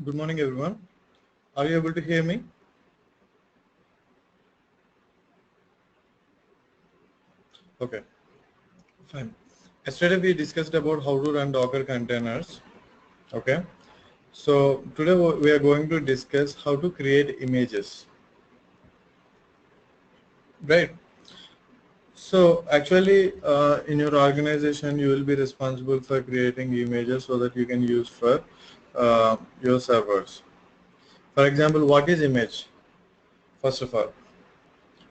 Good morning, everyone. Are you able to hear me? Okay, fine. Yesterday we discussed about how to run Docker containers. Okay, so today we are going to discuss how to create images. Right. So actually, in your organization, you will be responsible for creating images so that you can use for your servers. For example, what is image? First of all,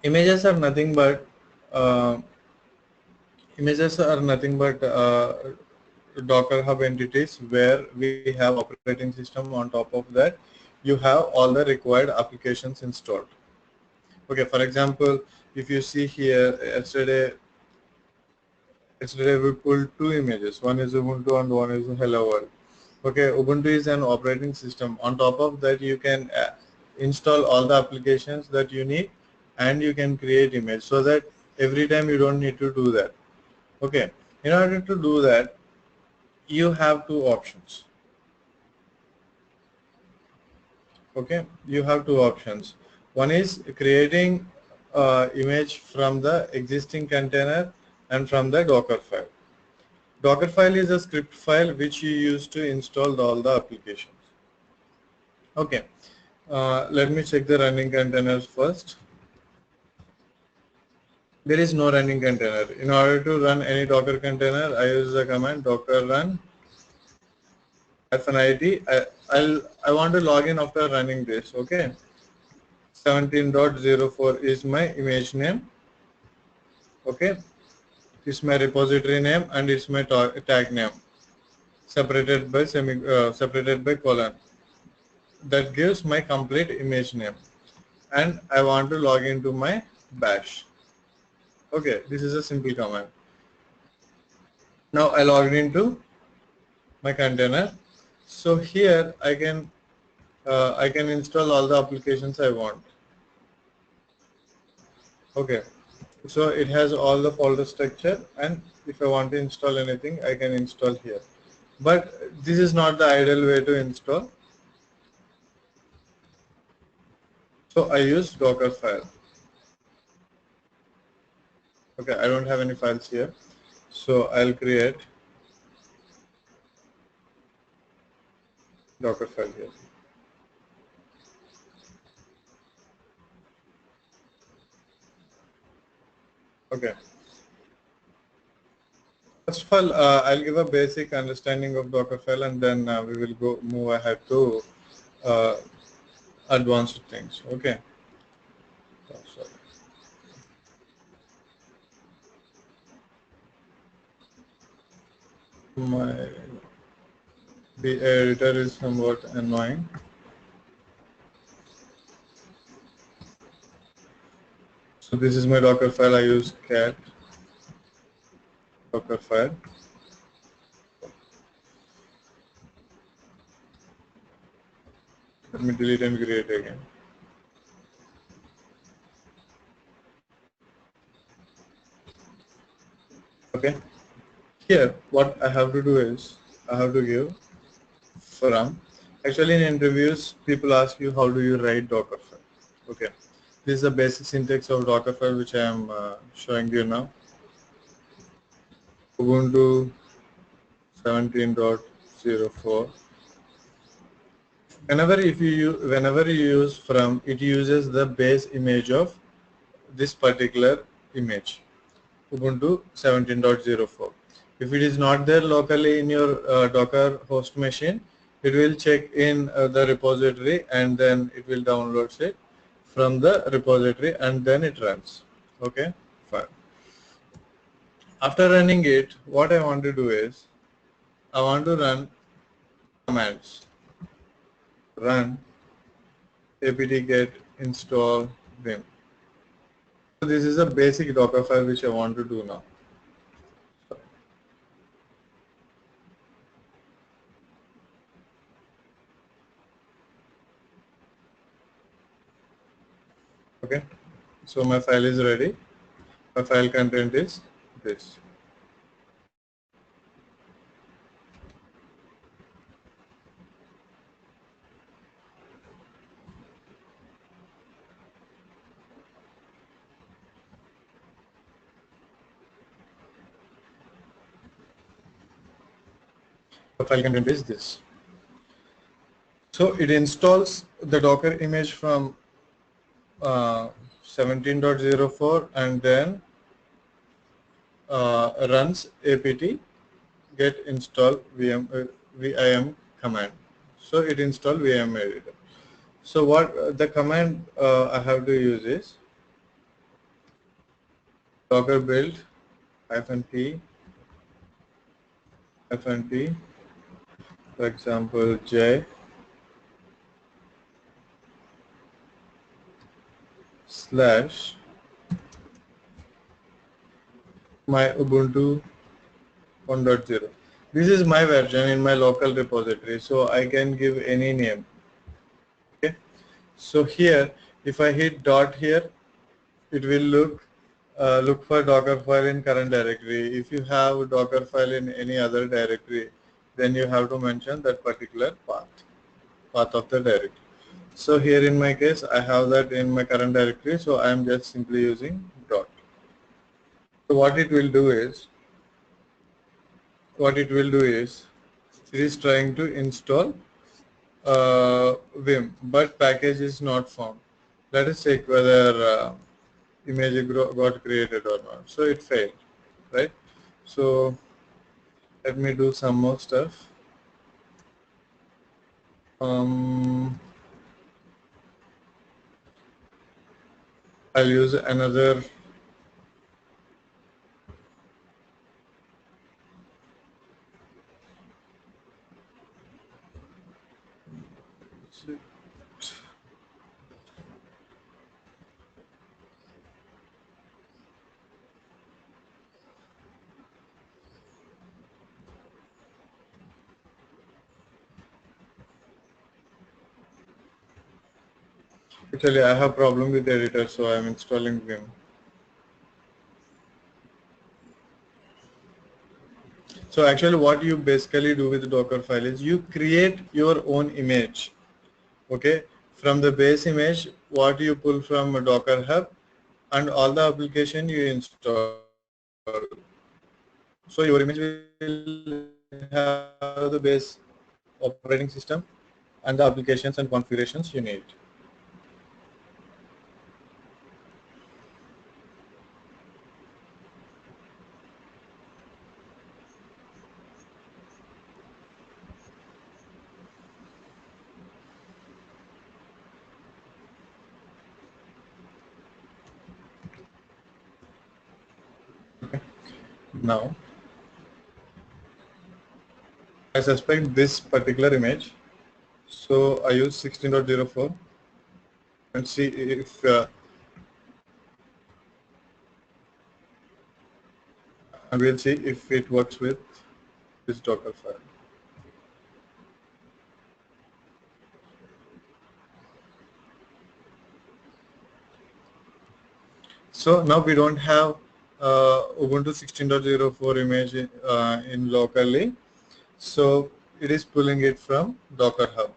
images are nothing but uh, Docker Hub entities where we have operating system. On top of that, you have all the required applications installed. Okay, for example, if you see here, yesterday we pulled two images. One is Ubuntu and one is Hello World. Okay, Ubuntu is an operating system. On top of that, you can install all the applications that you need, and you can create image so that every time you don't need to do that. Okay, in order to do that, you have two options. Okay, you have two options. One is creating image from the existing container and from the Docker file. Docker file is a script file which you use to install all the applications. Okay, let me check the running containers first. There is no running container. In order to run any Docker container, I use the command docker run -IT. I want to log in after running this. Okay, 17.04 is my image name. Okay, it's my repository name and it's my tag name separated by colon. That gives my complete image name, and I want to log into my bash. Okay, this is a simple command. Now I logged into my container. So here I can install all the applications I want. Okay, so it has all the folder structure, and if I want to install anything, I can install here. But this is not the ideal way to install. So I use Docker file. Okay, I don't have any files here. So I'll create Docker file here. Okay. First of all, I'll give a basic understanding of Docker file, and then we will move ahead to uh, advanced things. Okay. Oh, sorry. My the editor is somewhat annoying. So this is my Docker file. I use cat Docker file. Let me delete and create again. Okay. Here, what I have to do is I have to give from. Actually, in interviews, people ask you how do you write Docker file. Okay. This is the basic syntax of Docker file which I am showing you now. Ubuntu 17.04. Whenever you use from, it uses the base image of this particular image, Ubuntu 17.04. If it is not there locally in your Docker host machine, it will check in the repository, and then it will download it from the repository, and then it runs. Okay, fine. After running it, what I want to do is I want to run commands. Run apt-get install vim. So this is a basic Docker file which I want to do now. Okay, so my file is ready. My file content is this. The file content is this. So it installs the Docker image from 17.04 and then runs apt get install vim command. So it install vim editor. So what the command I have to use is docker build -p -p, for example j slash my Ubuntu 1.0. This is my version in my local repository, so I can give any name. Okay. So here, if I hit dot here, it will look for Docker file in current directory. If you have Docker file in any other directory, then you have to mention that particular path of the directory. So here in my case, I have that in my current directory, so I am just simply using dot. So what it will do is, it is trying to install Vim, but package is not found. Let us check whether image got created or not. So it failed, right? So let me do some more stuff. I'll use another actually I have problem with the editor, so I'm installing Vim. So actually what you basically do with the Docker file is you create your own image. Okay, from the base image, what you pull from a Docker Hub and all the application you install. So your image will have the base operating system and the applications and configurations you need. Now, I suspect this particular image, so I use 16.04 and see if and we'll see if it works with this Docker file. So now we don't have Ubuntu 16.04 image in locally, so it is pulling it from Docker Hub.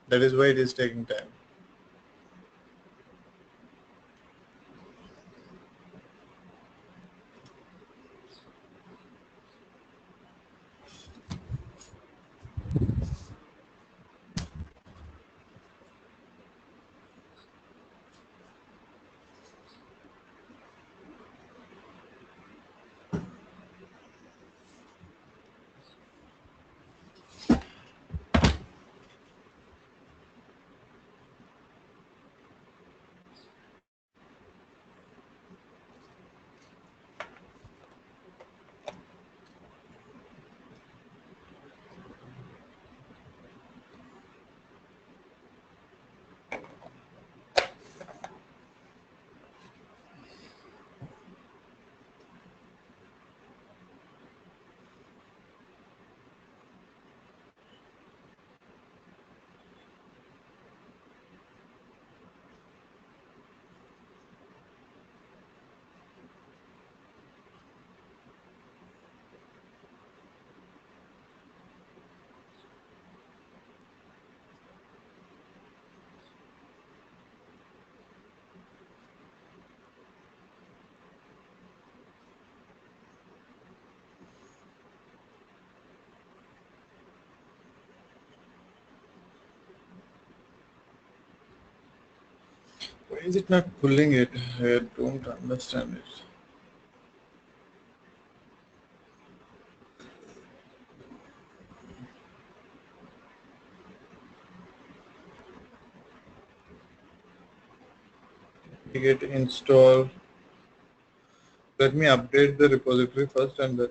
That is why it is taking time. Why is it not pulling it? I don't understand it. Get install. Let me update the repository first and then.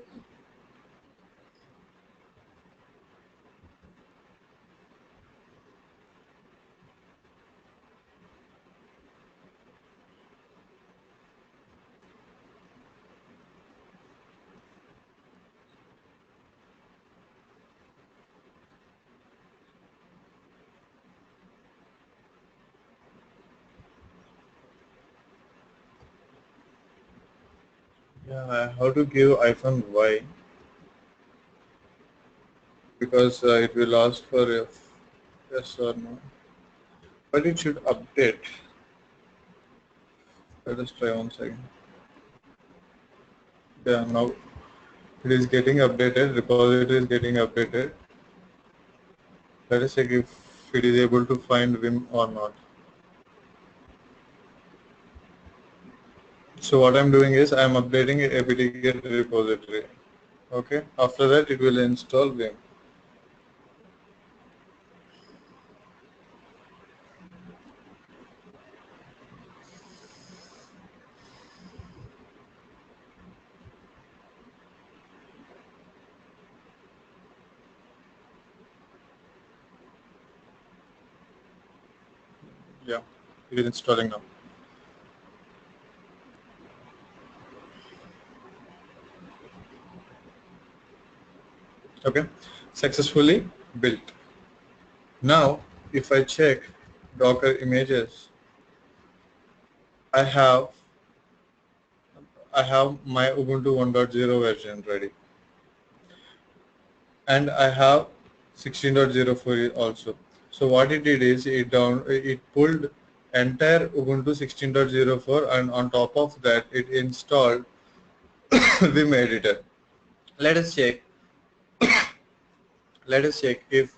Yeah, I have to give -y because it will ask for yes or no. But it should update. Let us try once again. Yeah, now it is getting updated. Repository is getting updated. Let us check if it is able to find Vim or not. So what I'm doing is I'm updating apt-get repository. Okay. After that, it will install Vim. Yeah, it is installing now. Okay, successfully built. Now, if I check Docker images, I have my Ubuntu 1.0 version ready, and I have 16.04 also. So what it did is it pulled entire Ubuntu 16.04, and on top of that it installed Vim editor. Let us check. Let us check if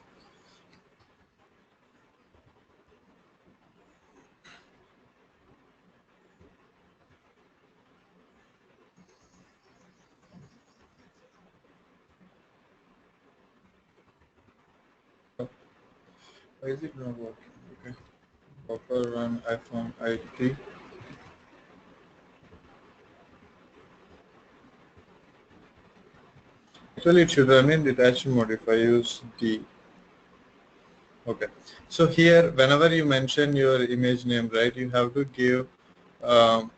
why is it not working? Okay, Docker run iPhone IT. Actually, it should run in detached mode if I use D. Okay. So here, whenever you mention your image name, right, you have to give um,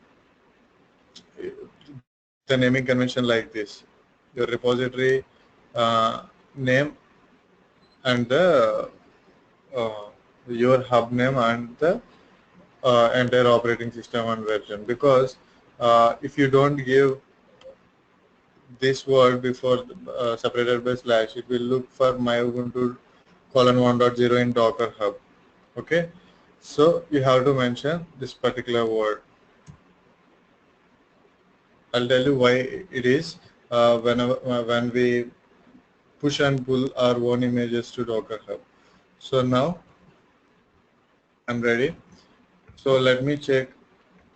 the naming convention like this: your repository name and the uh, your hub name and the entire operating system and version. Because if you don't give this word before separated by slash, it will look for my Ubuntu :1.0 in Docker Hub. Okay, so you have to mention this particular word. I'll tell you why it is when we push and pull our own images to Docker Hub. So now I'm ready. So let me check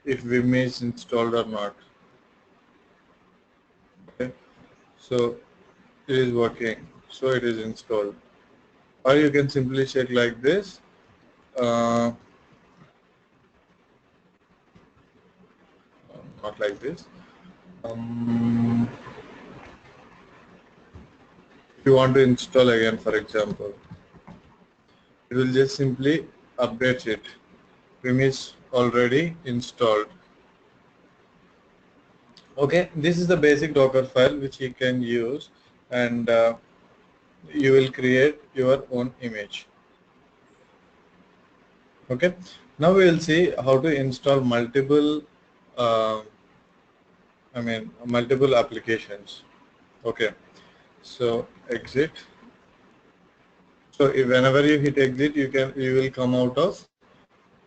if Vim is installed or not. Okay, so it is working. So it is installed. Or you can simply check like this. Uh, Not like this. Um, if you want to install again, for example, it will just simply update it. Vim is already installed. Okay, this is the basic Docker file which you can use, and you will create your own image. Okay, now we will see how to install multiple uh, multiple applications. Okay, so exit. So whenever you hit exit, you will come out of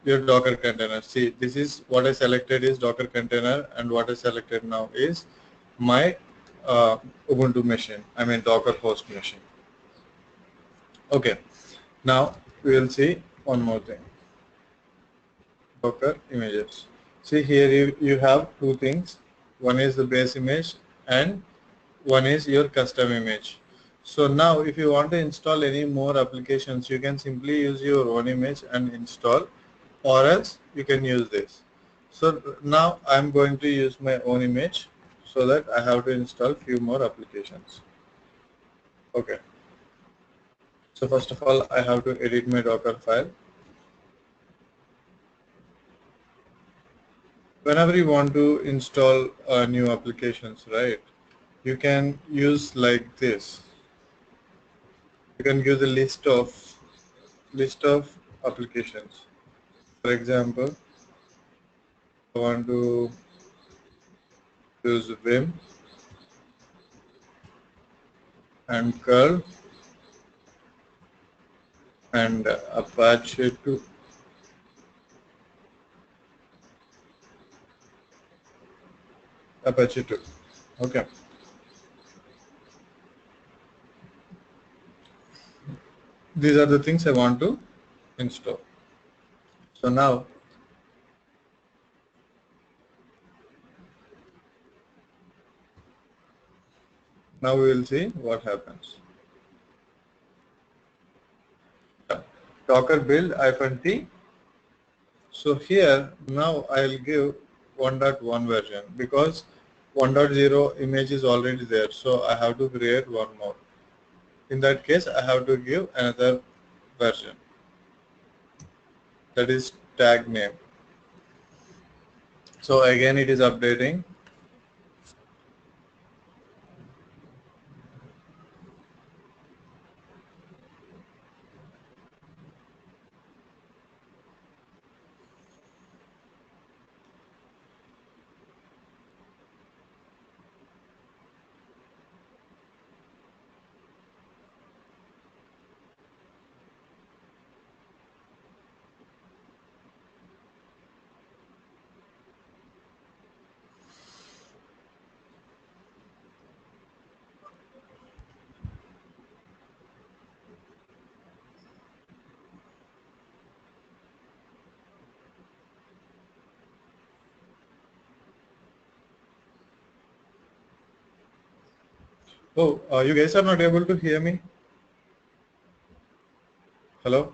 your Docker container. See, this is what I selected is Docker container, and what I selected now is my Ubuntu machine. Docker host machine. Okay, now we will see one more thing. Docker images. See here you have two things. One is the base image and one is your custom image. So now if you want to install any more applications, you can simply use your own image and install, or else you can use this. So now I'm going to use my own image so that I have to install few more applications. Okay. So first of all, I have to edit my Docker file. Whenever you want to install new applications, right, you can use like this. You can use a list of applications. For example, I want to use Vim and curl and Apache 2. Apache 2. Okay. These are the things I want to install. So now we will see what happens. Docker build -t. So here now I'll give 1.1 version because 1.0 image is already there. So I have to create one more. In that case, I have to give another version, that is tag name. So again it is updating. Oh, you guys are not able to hear me? Hello?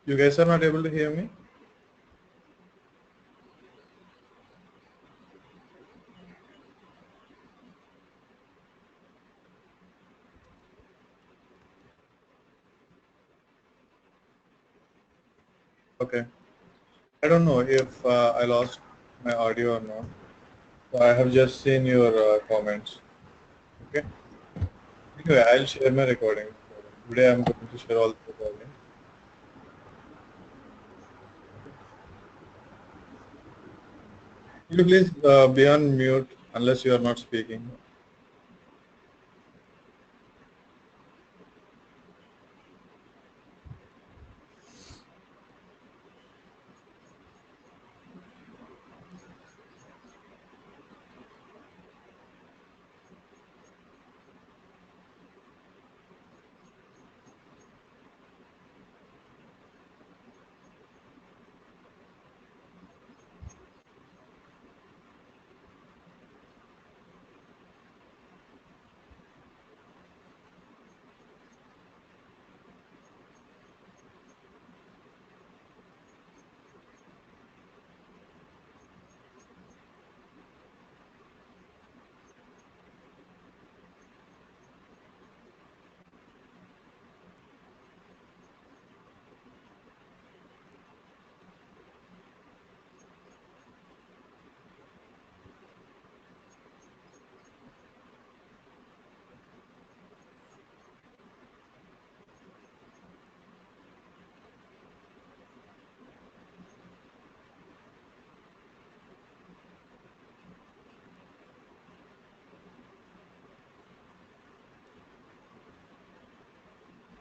You guys are not able to hear me? Okay. I don't know if I lost my audio or not. So I have just seen your comments. Okay. Anyway, I'll share my recording. Today I'm going to share all the recording. Could you please be on mute unless you are not speaking?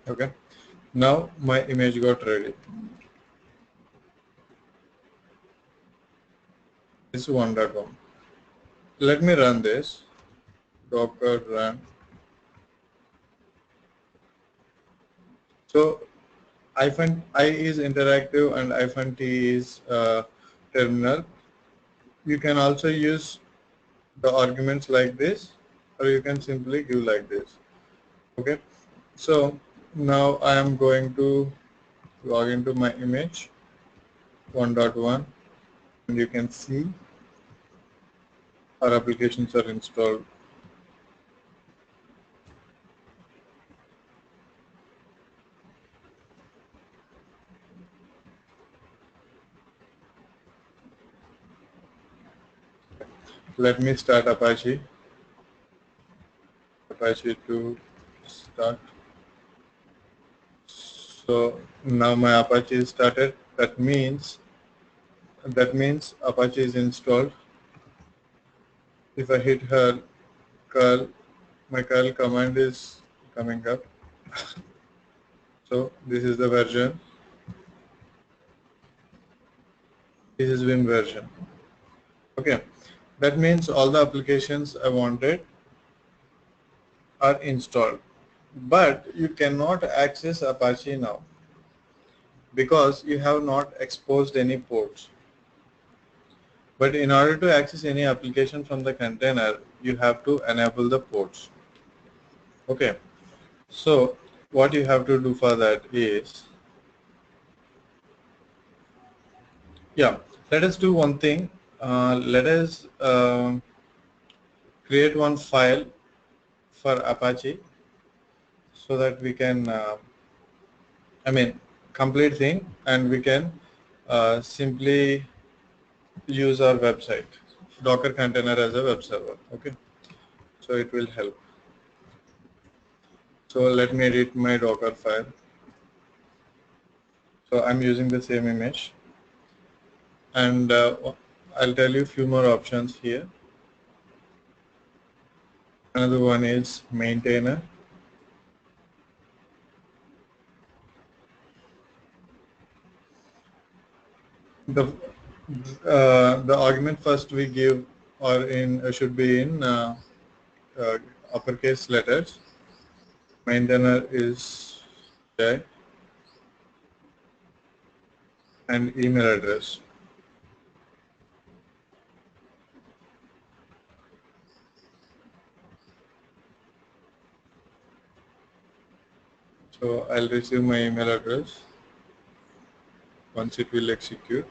Okay. Now my image got ready. This is 1.1. Let me run this. Docker run. So I is interactive and -t is terminal. You can also use the arguments like this, or you can simply give like this. Okay, so now I am going to log into my image 1.1, and you can see our applications are installed. Let me start Apache to start. So now my Apache is started. That means Apache is installed. If I hit her curl, my curl command is coming up. So this is the version. This is Vim version. Okay, that means all the applications I wanted are installed. But you cannot access Apache now because you have not exposed any ports. But in order to access any application from the container, you have to enable the ports. Okay, so what you have to do for that is, yeah, let us do one thing. Let us create one file for Apache so that we can, complete thing, and we can simply use our website, Docker container as a web server. Okay, so it will help. So let me edit my Docker file. So I'm using the same image, and I'll tell you a few more options here. Another one is maintainer. The argument first we give or in should be in uh, uppercase letters. Maintainer is Jay, and email address. So I'll receive my email address once it will execute.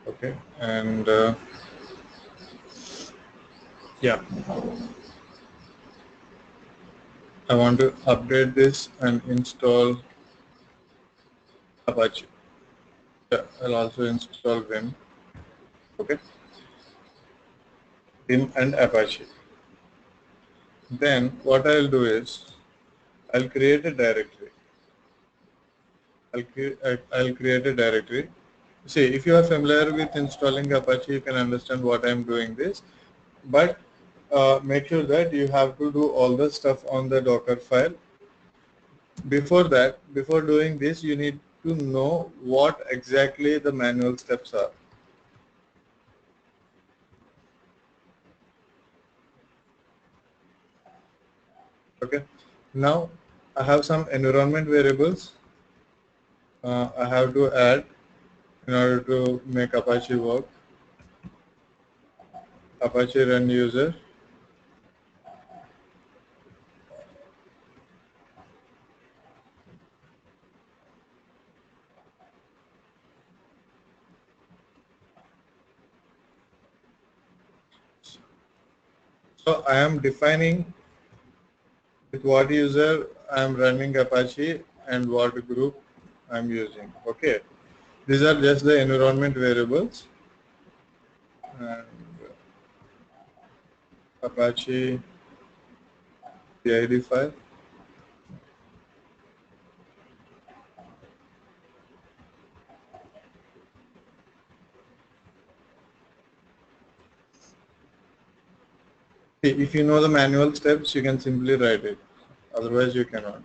Okay, and yeah, I want to update this and install Apache. Yeah, I'll also install Vim. Okay, Vim and Apache. Then what I'll do is I'll create a directory. I'll create a directory. See, if you are familiar with installing Apache, you can understand what I'm doing this. But make sure that you have to do all the stuff on the Docker file. Before that, before doing this, you need to know what exactly the manual steps are. Okay. Now I have some environment variables I have to add in order to make Apache work. Apache run user. So I am defining with what user I am running Apache and what group I am using. Okay. These are just the environment variables. And Apache PID file. If you know the manual steps, you can simply write it. Otherwise, you cannot.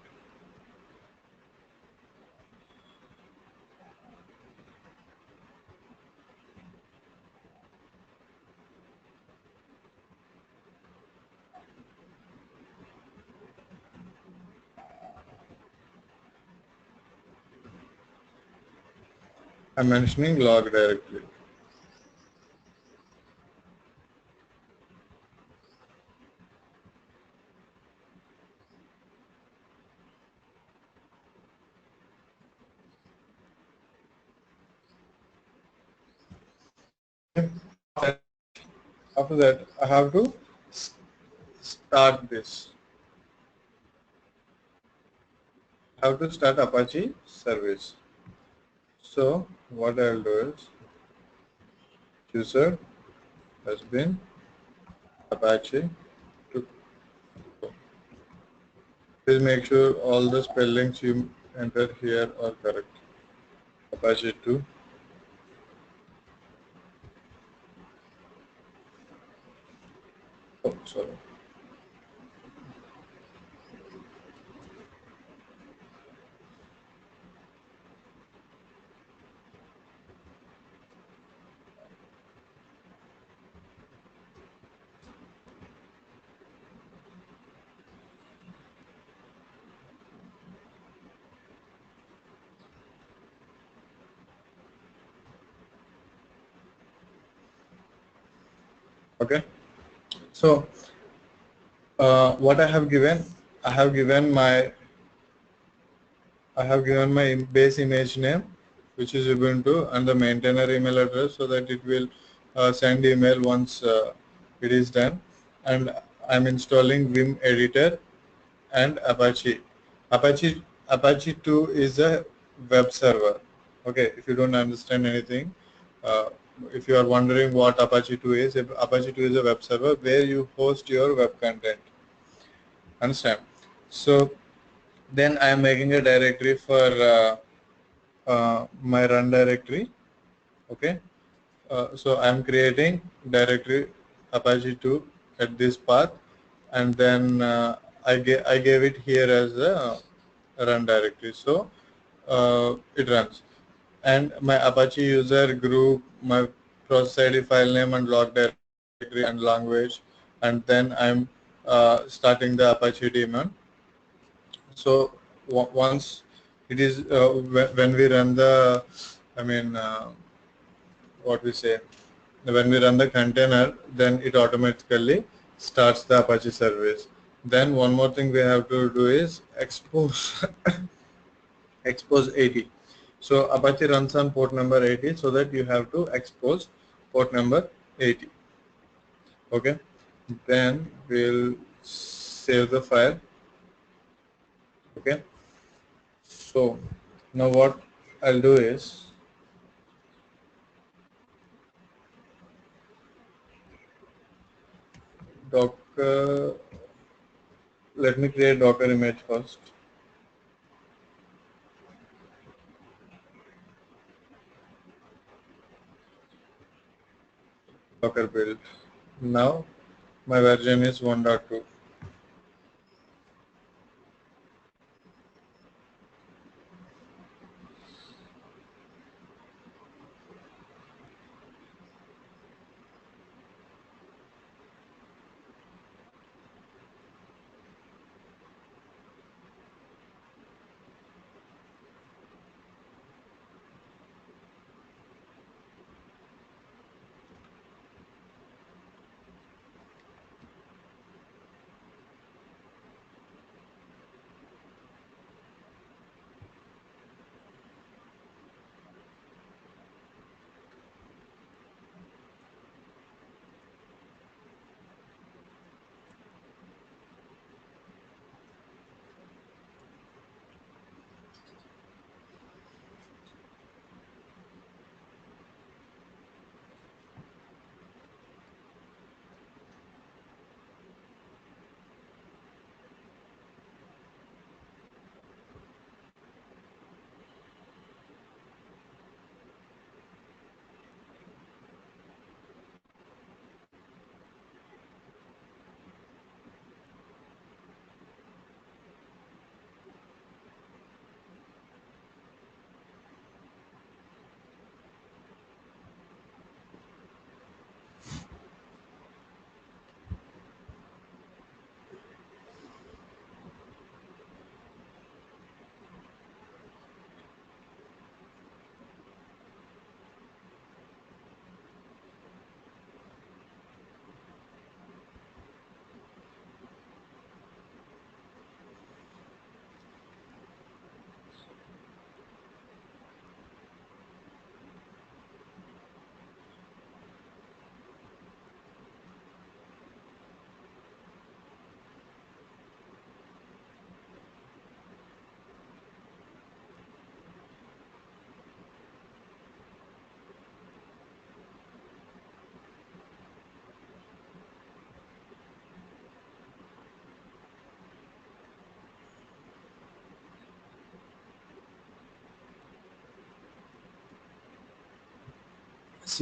I'm mentioning log directly. After that, I have to start this. I have to start Apache service. So what I'll do is user has been Apache to. Please make sure all the spellings you enter here are correct. Apache 2. Oh, sorry. Okay. So what I have given my base image name, which is Ubuntu, and the maintainer email address, so that it will send email once it is done. And I'm installing Vim editor and Apache. Apache 2 is a web server. Okay, if you don't understand anything, uh, if you are wondering what Apache 2 is, Apache 2 is a web server where you host your web content. Understand? So then I am making a directory for my run directory. Okay, so I am creating directory Apache 2 at this path, and then I gave it here as a run directory. So it runs, and my Apache user group, my process ID, file name, and log directory and language, and then I'm starting the Apache daemon. So once it is when we run the, I mean, what we say, when we run the container, then it automatically starts the Apache service. Then one more thing we have to do is expose expose 80. So Apache runs on port number 80, so that you have to expose port number 80. Okay, then we'll save the file. Okay, so now what I'll do is Docker. Let me create Docker image first. Docker build. Now my version is 1.2.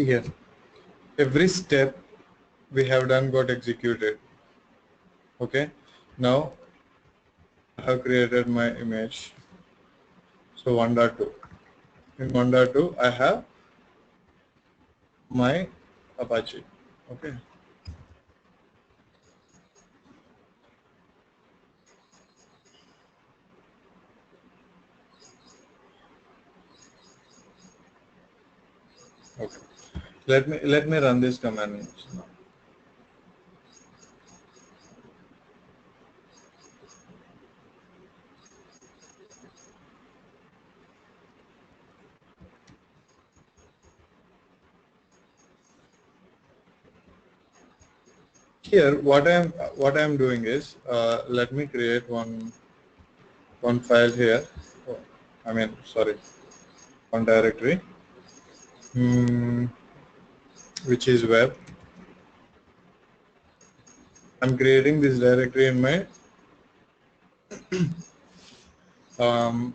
See here, every step we have done got executed. Okay, now I have created my image. So 1.2. In 1.2 I have my Apache. Okay. Okay. Let me run this command now. Here, what I'm doing is, let me create one file here. Oh, I mean, sorry, one directory, which is web. I'm creating this directory um,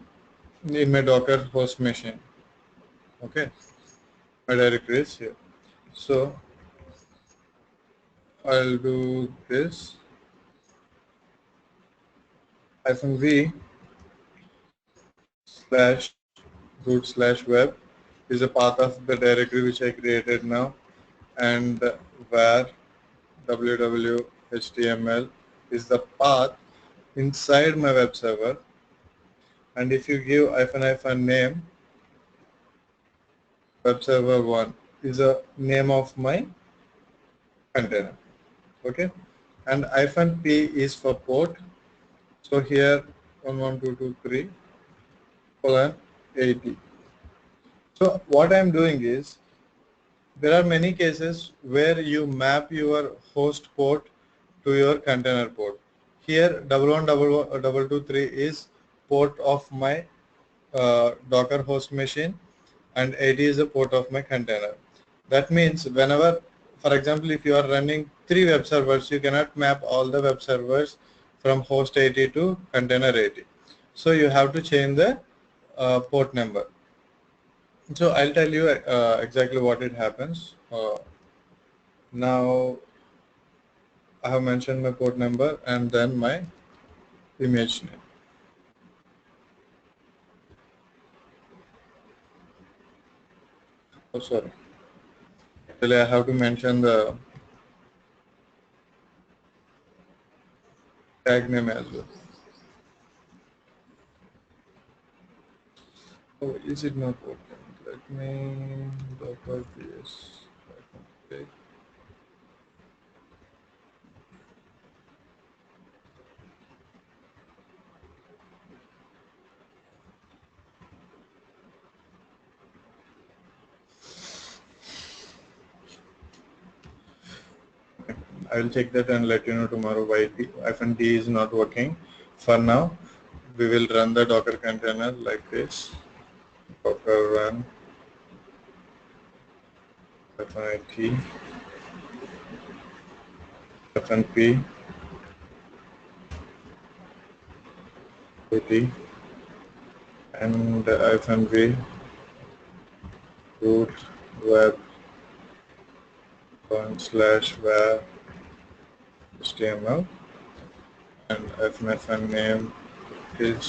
in my Docker host machine. Okay, my directory is here. So I'll do this -v slash root slash web is a path of the directory which I created now, and var www.html is the path inside my web server, and if you give -name, web server 1 is a name of my container. Okay, and -p is for port. So here 11223:80. So what I'm doing is, there are many cases where you map your host port to your container port. Here 11223 is port of my Docker host machine, and 80 is the port of my container. That means whenever, for example, if you are running 3 web servers, you cannot map all the web servers from host 80 to container 80. So you have to change the port number. So I'll tell you exactly what it happens. Now I have mentioned my port number and then my image name. Oh, sorry. Actually, I have to mention the tag name as well. Oh, is it not working? Let me docker ps. Okay. I will check that and let you know tomorrow why -d is not working. For now, we will run the Docker container like this. Docker run -it -p 80 and -v root web /var HTML, and fn name is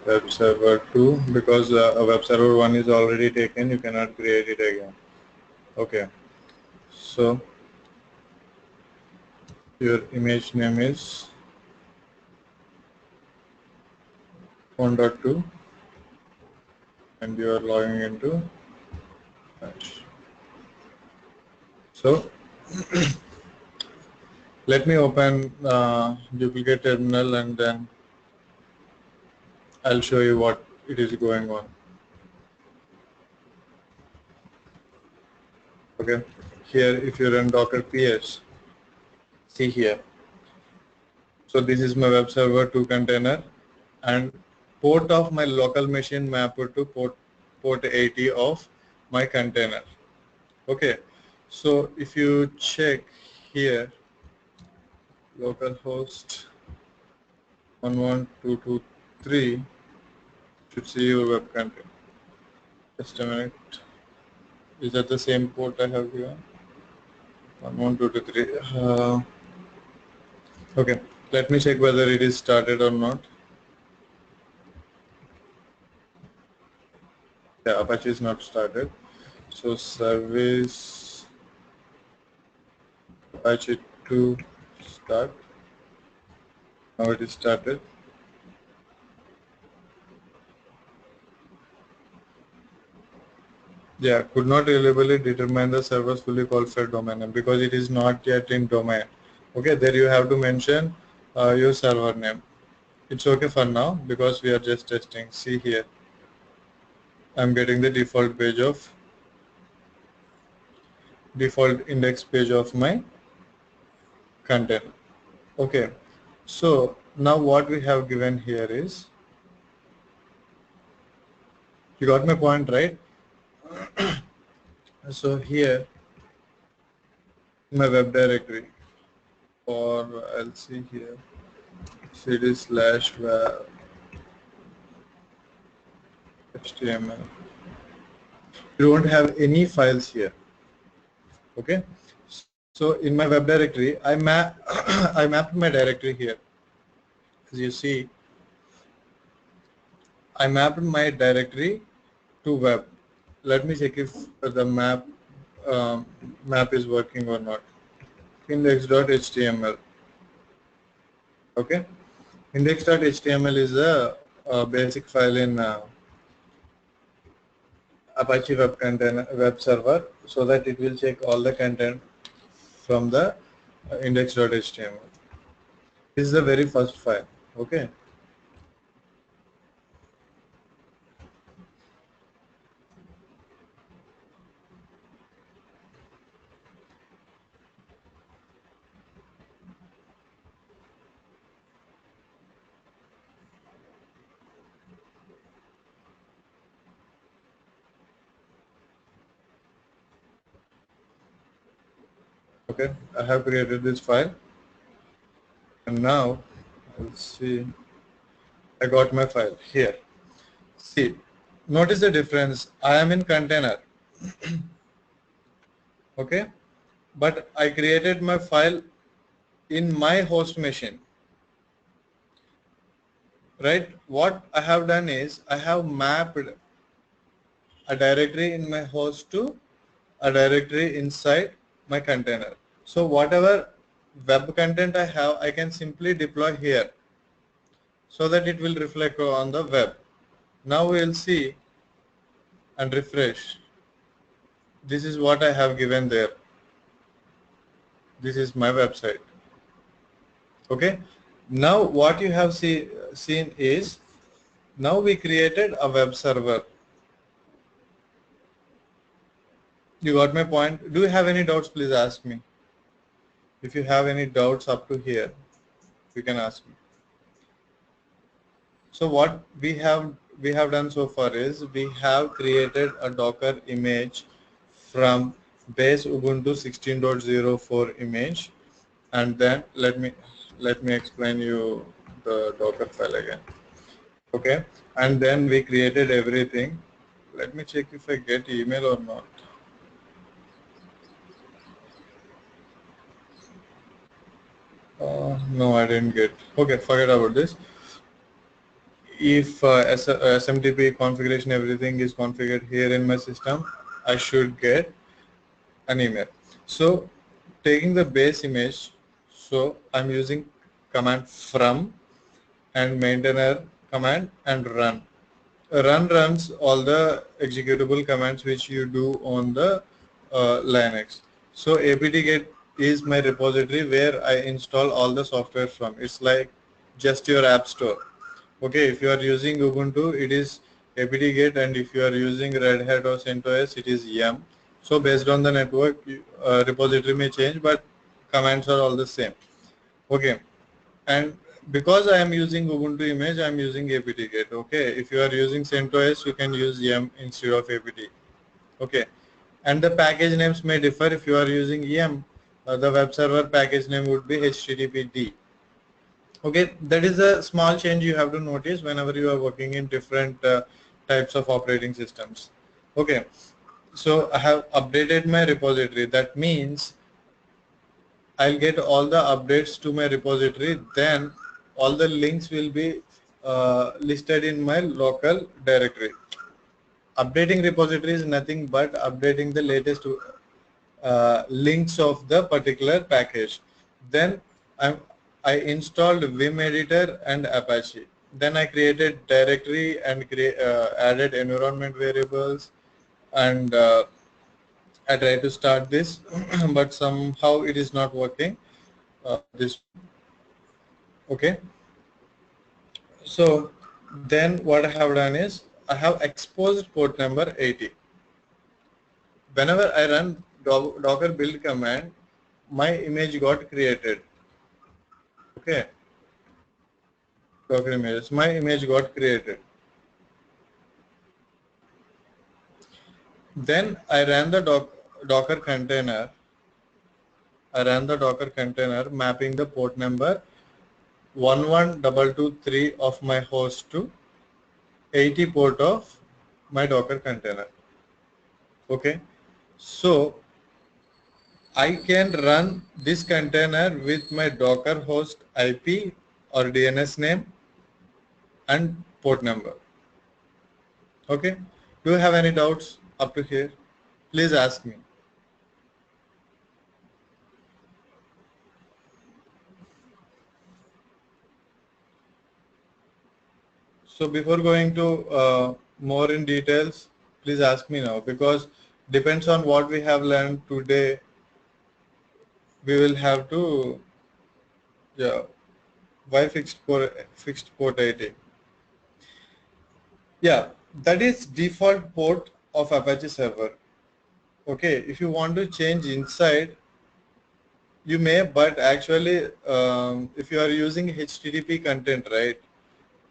web server 2, because a web server 1 is already taken, you cannot create it again. Okay, so your image name is 1.2 and you are logging into Bash. So let me open duplicate terminal and then I'll show you what it is going on. Okay, here if you run docker ps, see here. So this is my web server 2 container, and port of my local machine mapped to port 80 of my container. Okay, so if you check here, localhost 11223 should see your web container. Just a minute. Is that the same port I have given? 112223. Okay, let me check whether it is started or not. Yeah, Apache is not started. So service Apache 2 start. Now it is started. Yeah, could not reliably determine the server's fully qualified domain name because it is not yet in domain. Okay, there you have to mention your server name. It's okay for now because we are just testing. See here, I'm getting the default index page of my content. Okay, so now what we have given here is, you got my point, right? So here, my web directory, or I'll see here, cd slash web html. You don't have any files here. Okay, so in my web directory, I mapped my directory here. As you see, I mapped my directory to web. Let me check if the map is working or not. Index.html. Okay, index.html is a basic file in Apache web server, so that it will check all the content from the index.html. This is the very first file. Okay. Okay, I have created this file, and now let's see. I got my file here. See, notice the difference. I am in container. Okay, but I created my file in my host machine. Right? What I have done is I have mapped a directory in my host to a directory inside my container. So whatever web content I have, I can simply deploy here so that it will reflect on the web. Now we will see and refresh. This is what I have given there. This is my website. Okay. Now what you have seen is, now we created a web server. You got my point? Do you have any doubts? Please ask me. If you have any doubts up to here, you can ask me. So what we have done so far is we have created a Docker image from base Ubuntu 16.04 image, and then let me explain you the Docker file again. Okay, and then we created everything. Let me check if I get email or not. No, I didn't get. Okay, forget about this. If SMTP configuration, everything is configured here in my system, I should get an email. So taking the base image, so I'm using command from and maintainer command and run. Run runs all the executable commands which you do on the Linux. So apt-get is my repository where I install all the software from. It's like just your app store. Okay, if you are using Ubuntu, it is apt-get, and if you are using Red Hat or CentOS, it is yum. So based on the network, repository may change, but commands are all the same. Okay, and because I am using Ubuntu image, I am using apt-get. Okay, if you are using CentOS, you can use yum instead of apt. Okay, and the package names may differ. If you are using yum, the web server package name would be httpd. Okay, that is a small change you have to notice whenever you are working in different types of operating systems. Okay, So I have updated my repository. That means I'll get all the updates to my repository. Then all the links will be listed in my local directory. Updating repository is nothing but updating the latest links of the particular package. Then I installed Vim Editor and Apache. Then I created directory and added environment variables, and I tried to start this, but somehow it is not working. This okay. So then what I have done is I have exposed port number 80. Whenever I run docker build command, my image got created. Okay, Docker images. My image got created. Then I ran the Docker container. I ran the Docker container mapping the port number 11223 of my host to 80 port of my Docker container. Okay, so I can run this container with my Docker host IP or DNS name and port number. Okay, do you have any doubts up to here? Please ask me. So before going to more in details, please ask me now, because depends on what we have learned today, we will have to, yeah, why fixed port 80? Yeah, that is default port of Apache server. Okay, if you want to change inside, you may, but actually if you are using HTTP content, right?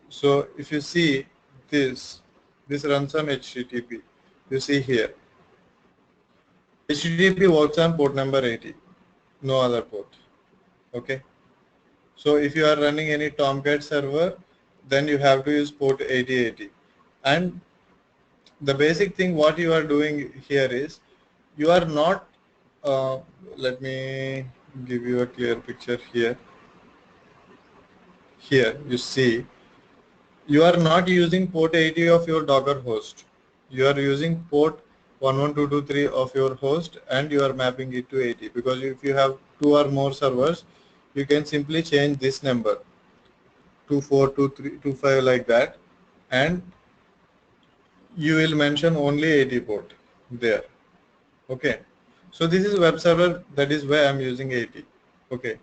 So if you see this runs on HTTP. You see here, HTTP works on port number 80, no other port. Okay. So if you are running any Tomcat server, then you have to use port 8080. And the basic thing what you are doing here is you are not, uh, let me give you a clear picture here. Here you see, you are not using port 80 of your Docker host. You are using port 11223 of your host, and you are mapping it to 80, because if you have two or more servers, you can simply change this number 24, 23, 25 like that, and you will mention only 80 port there. Okay. So this is web server, that is why I'm using 80. Okay.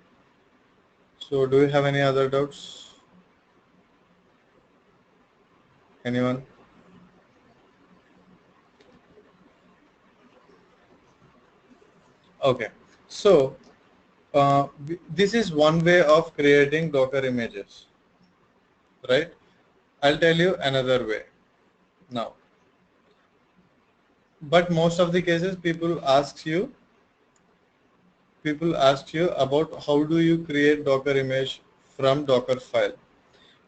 So do you have any other doubts? Anyone? Okay. So this is one way of creating Docker images, right? I'll tell you another way now. But most of the cases people ask you about how do you create Docker image from Docker file,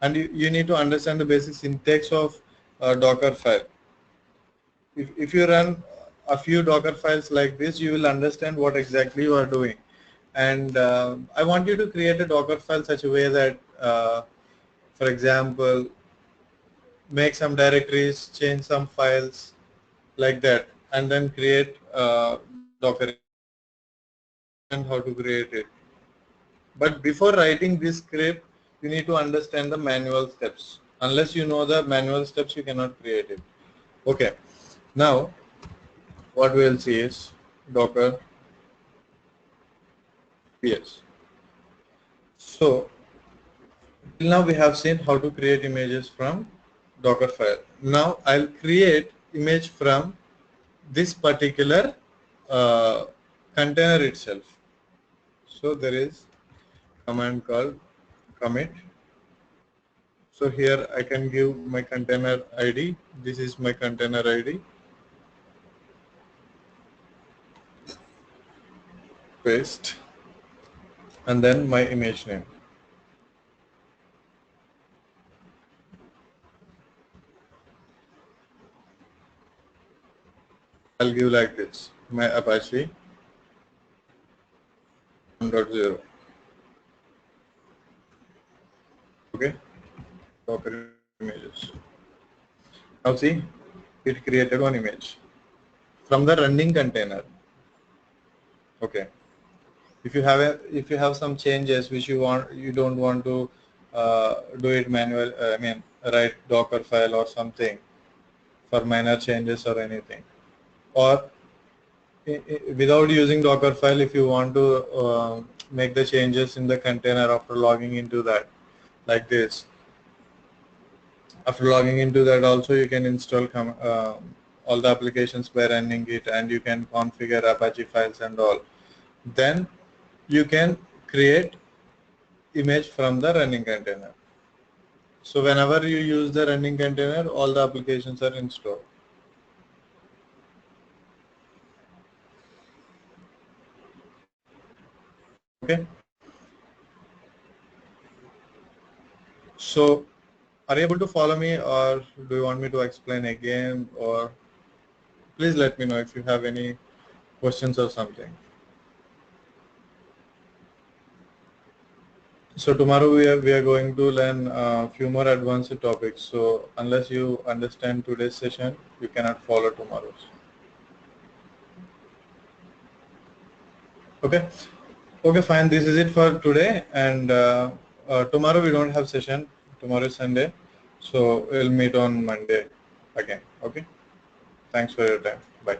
and you need to understand the basic syntax of Docker file. If you run a few Docker files like this, you will understand what exactly you are doing. And I want you to create a Docker file such a way that, for example, make some directories, change some files like that, and then create Docker and how to create it. But before writing this script, you need to understand the manual steps. Unless you know the manual steps, you cannot create it. Okay. Now, what we will see is Docker PS. So, till now we have seen how to create images from Docker file. Now, I'll create image from this particular uh, container itself. So, there is command called commit. So here I can give my container ID. This is my container ID. Paste, and then my image name. I'll give like this, my Apache 1.0. Okay, Docker images. Now see, it created one image from the running container. Okay. If you have some changes which you don't want to do it manual, I mean write Docker file or something for minor changes or anything, or without using Docker file, if you want to make the changes in the container after logging into that, like this. After logging into that, also you can install all the applications by running it, and you can configure Apache files and all. Then you can create image from the running container. So whenever you use the running container, all the applications are installed. Okay. So are you able to follow me, or do you want me to explain again, or please let me know if you have any questions or something. So tomorrow we are going to learn a few more advanced topics. So unless you understand today's session, you cannot follow tomorrow's. Okay. Okay, fine. This is it for today, and tomorrow we don't have session. Tomorrow is Sunday, so we'll meet on Monday again. Okay. Thanks for your time. Bye.